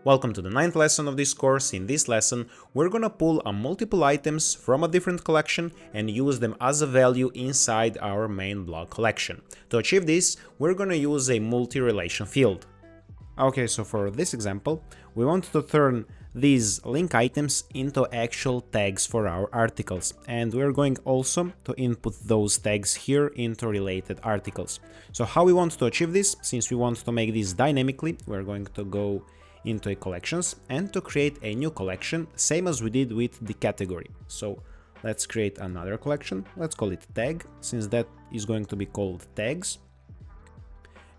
Welcome to the 9th lesson of this course. In this lesson, we're gonna pull multiple items from a different collection and use them as a value inside our main blog collection. To achieve this, we're gonna use a multi-relation field. Okay, so for this example, we want to turn these link items into actual tags for our articles, and we're going also to input those tags here into related articles. So how we want to achieve this? Since we want to make this dynamically, we're going to go into a collections and to create a new collection, same as we did with the category. So let's create another collection. Let's call it tag, since that is going to be called tags.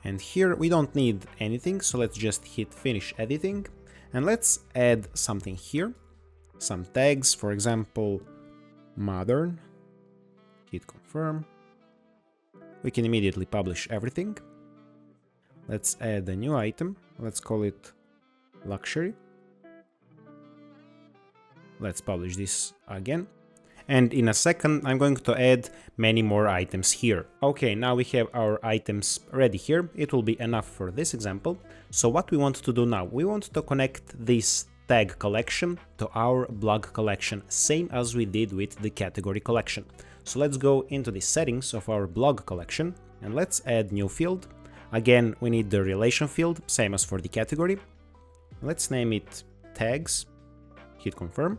And here we don't need anything, so let's just hit finish editing. And let's add something here, some tags, for example, modern, hit confirm. We can immediately publish everything. Let's add a new item, let's call it luxury. Let's publish this again. And in a second, I'm going to add many more items here. Okay, now we have our items ready here. It will be enough for this example. So what we want to do now, we want to connect this tag collection to our blog collection, same as we did with the category collection. So let's go into the settings of our blog collection and let's add new field. Again, we need the relation field, same as for the category. Let's name it tags, hit confirm.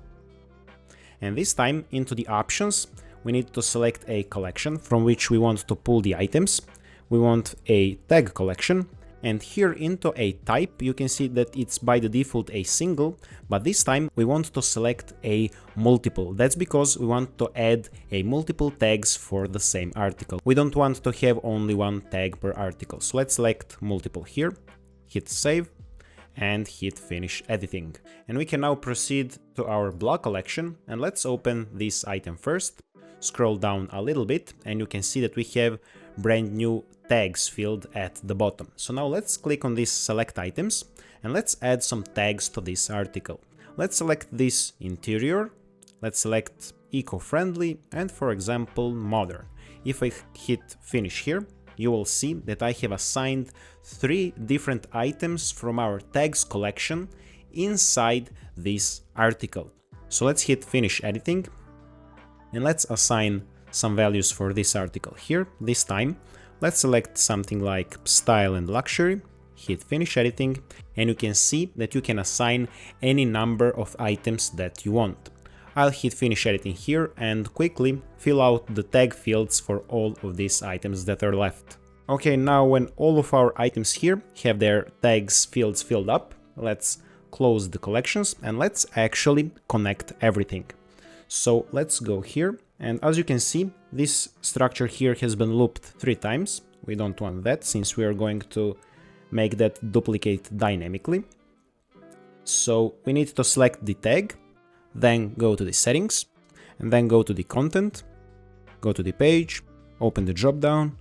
And this time into the options, we need to select a collection from which we want to pull the items. We want a tag collection, and here into a type, you can see that it's by the default a single, but this time we want to select a multiple. That's because we want to add a multiple tags for the same article. We don't want to have only one tag per article. So let's select multiple here, hit save, and hit finish editing. And we can now proceed to our blog collection, and let's open this item first. Scroll down a little bit and you can see that we have brand new tags field at the bottom. So now let's click on these select items and let's add some tags to this article. Let's select this interior, let's select eco-friendly and for example modern. If I hit finish here, you will see that I have assigned 3 different items from our tags collection inside this article. So let's hit finish editing and let's assign some values for this article here. This time, let's select something like style and luxury, hit finish editing, and you can see that you can assign any number of items that you want. I'll hit finish editing here and quickly fill out the tag fields for all of these items that are left. Okay, now when all of our items here have their tags fields filled up, let's close the collections and let's actually connect everything. So let's go here, and as you can see, this structure here has been looped 3 times. We don't want that since we are going to make that duplicate dynamically. So we need to select the tag, then go to the settings, and then go to the content, go to the page, open the drop down,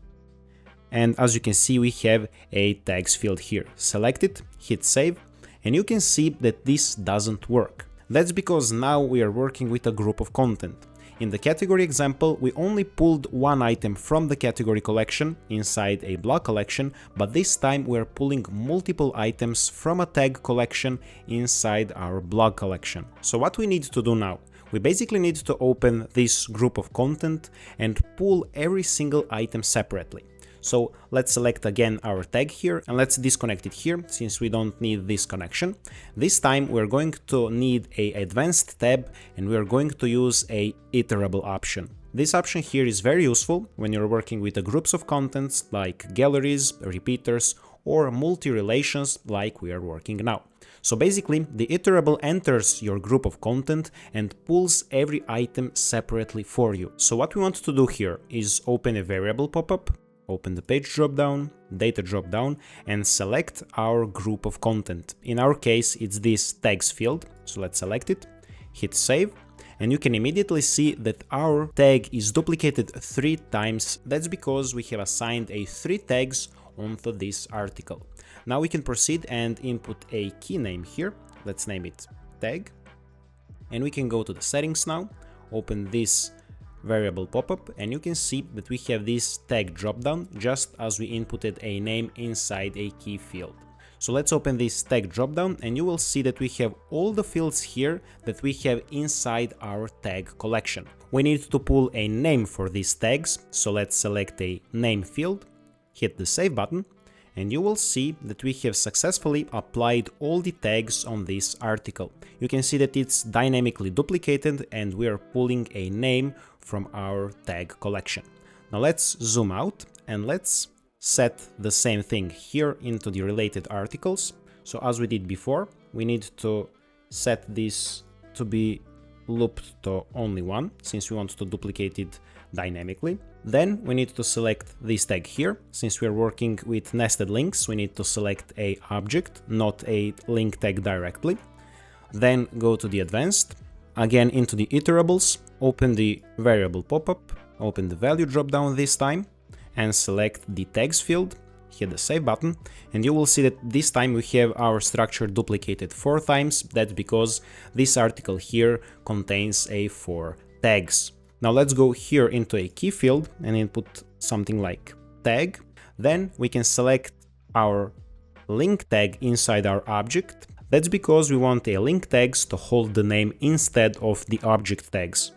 and as you can see, we have a tags field here. Select it, hit save, and you can see that this doesn't work. That's because now we are working with a group of content. In the category example, we only pulled one item from the category collection inside a blog collection, but this time we're pulling multiple items from a tag collection inside our blog collection. So what we need to do now? We basically need to open this group of content and pull every single item separately. So let's select again our tag here and let's disconnect it here since we don't need this connection. This time we're going to need a advanced tab and we're going to use a iterable option. This option here is very useful when you're working with the groups of contents like galleries, repeaters, or multi-relations like we are working now. So basically, the iterable enters your group of content and pulls every item separately for you. So what we want to do here is open a variable pop-up, open the page dropdown, data dropdown, and select our group of content. In our case, it's this tags field. So let's select it, hit save, and you can immediately see that our tag is duplicated 3 times. That's because we have assigned 3 tags onto this article. Now we can proceed and input a key name here. Let's name it tag. And we can go to the settings now, open this variable pop-up, and you can see that we have this tag dropdown just as we inputted a name inside a key field. So let's open this tag dropdown and you will see that we have all the fields here that we have inside our tag collection. We need to pull a name for these tags, so let's select a name field, hit the save button, and you will see that we have successfully applied all the tags on this article. You can see that it's dynamically duplicated and we are pulling a name from our tag collection. Now let's zoom out and let's set the same thing here into the related articles. So as we did before, we need to set this to be looped to only one, since we want to duplicate it dynamically. Then we need to select this tag here. Since we are working with nested links, we need to select a object, not a link tag directly. Then go to the advanced, again into the iterables, open the variable pop-up, open the value dropdown this time, and select the tags field, hit the save button, and you will see that this time we have our structure duplicated 4 times. That's because this article here contains 4 tags. Now let's go here into a key field and input something like tag. Then we can select our link tag inside our object. That's because we want a link tags to hold the name instead of the object tags.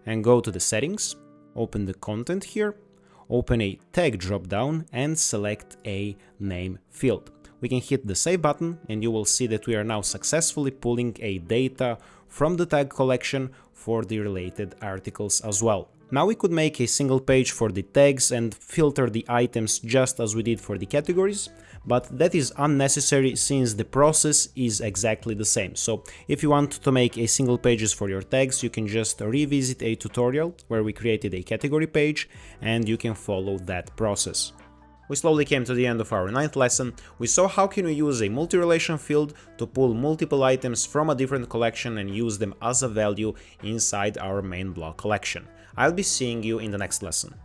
And go to the settings, open the content here, open a tag dropdown and select a name field. We can hit the save button and you will see that we are now successfully pulling a data from the tag collection for the related articles as well. Now we could make a single page for the tags and filter the items just as we did for the categories, but that is unnecessary since the process is exactly the same. So if you want to make a single pages for your tags, you can just revisit a tutorial where we created a category page and you can follow that process. We slowly came to the end of our 9th lesson. We saw how can we use a multi-relation field to pull multiple items from a different collection and use them as a value inside our main block collection. I'll be seeing you in the next lesson.